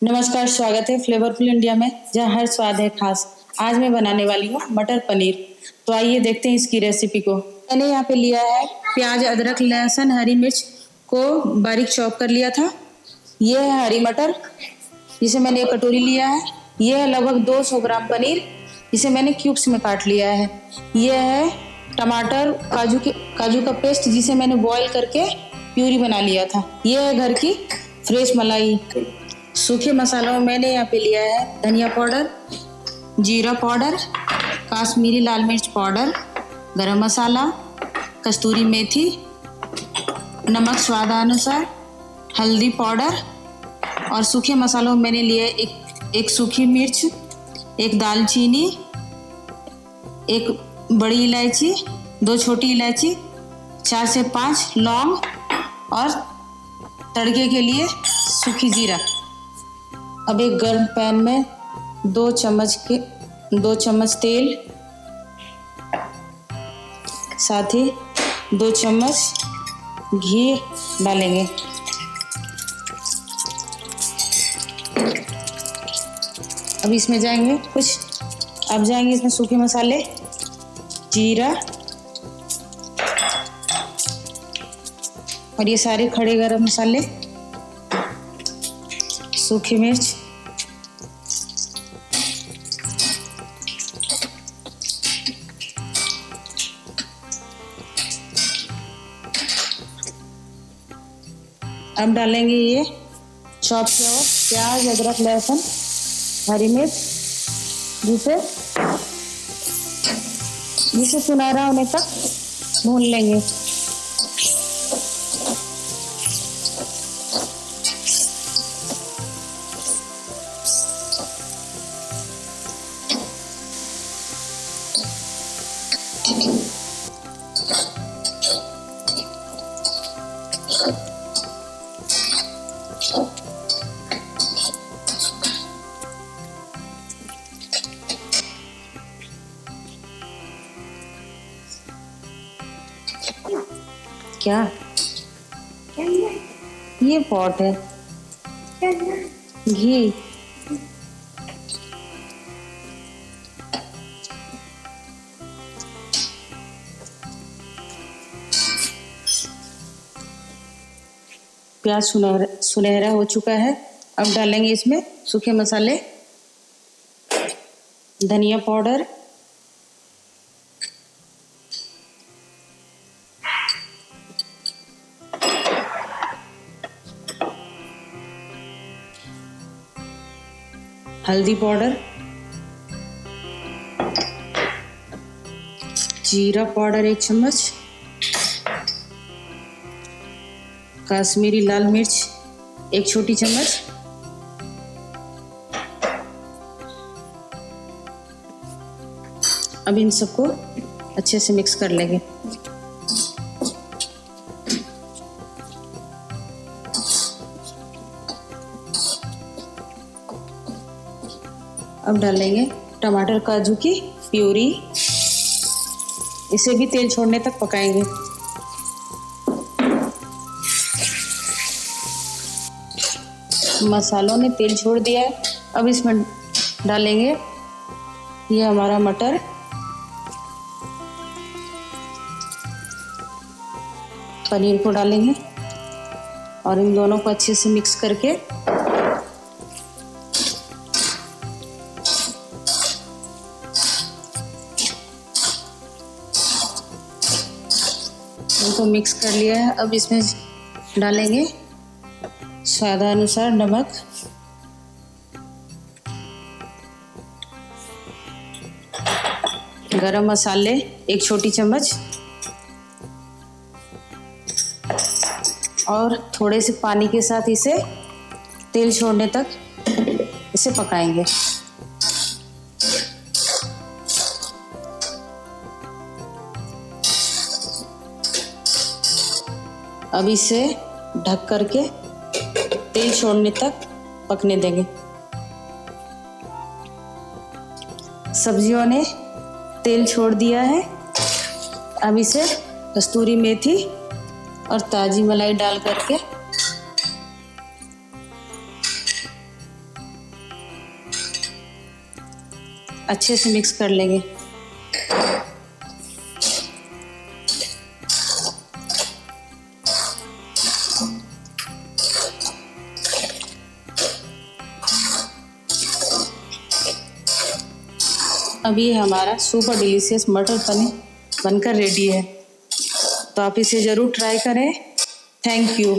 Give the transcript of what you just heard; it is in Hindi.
नमस्कार, स्वागत है फ्लेवरफुल इंडिया में, जहाँ हर स्वाद है खास। आज मैं बनाने वाली हूँ मटर पनीर। तो आइए देखते हैं इसकी रेसिपी को। मैंने यहाँ पे लिया है प्याज, अदरक, लहसुन, हरी मिर्च को बारीक चॉप कर लिया था। ये है हरी मटर, जिसे मैंने एक कटोरी लिया है। ये है लगभग 200 ग्राम पनीर, जिसे मैंने क्यूब्स में काट लिया है। ये है टमाटर, काजू का पेस्ट, जिसे मैंने बॉईल करके प्यूरी बना लिया था। ये है घर की फ्रेश मलाई। सूखे मसालों में मैंने यहाँ पे लिया है धनिया पाउडर, जीरा पाउडर, काश्मीरी लाल मिर्च पाउडर, गरम मसाला, कस्तूरी मेथी, नमक स्वादानुसार, हल्दी पाउडर। और सूखे मसालों में मैंने लिए एक सूखी मिर्च, एक दालचीनी, एक बड़ी इलायची, 2 छोटी इलायची, 4 से 5 लौंग और तड़के के लिए सूखी जीरा। अब एक गर्म पैन में 2 चम्मच तेल, साथ ही 2 चम्मच घी डालेंगे। अब इसमें जाएंगे इसमें सूखे मसाले, जीरा और ये सारे खड़े गरम मसाले, सूखी मिर्च, अब डालेंगे ये चॉप किया हुआ प्याज, अदरक, लहसुन, हरी मिर्च, जिसे सुनहरा होने तक भून लेंगे। क्या ये पॉट है? घी। प्याज सुनहरा हो चुका है। अब डालेंगे इसमें सूखे मसाले, धनिया पाउडर, हल्दी पाउडर, जीरा पाउडर 1 चम्मच, काश्मीरी लाल मिर्च 1 छोटी चम्मच, अब इन सबको अच्छे से मिक्स कर लेंगे। अब डालेंगे टमाटर काजू की प्यूरी, इसे भी तेल छोड़ने तक पकाएंगे। मसालों ने तेल छोड़ दिया है। अब इसमें डालेंगे ये हमारा मटर, पनीर को डालेंगे और इन दोनों को अच्छे से मिक्स करके इनको मिक्स कर लिया है। अब इसमें डालेंगे स्वादानुसार नमक, गरम मसाले 1 छोटी चम्मच और थोड़े से पानी के साथ इसे तेल छोड़ने तक इसे पकाएंगे। अब इसे ढक करके तेल छोड़ने तक पकने देंगे। सब्जियों ने तेल छोड़ दिया है। अब इसे कस्तूरी मेथी और ताजी मलाई डाल करके अच्छे से मिक्स कर लेंगे। अभी हमारा सुपर डिलीशियस मटर पनीर बनकर रेडी है, तो आप इसे ज़रूर ट्राई करें। Thank you.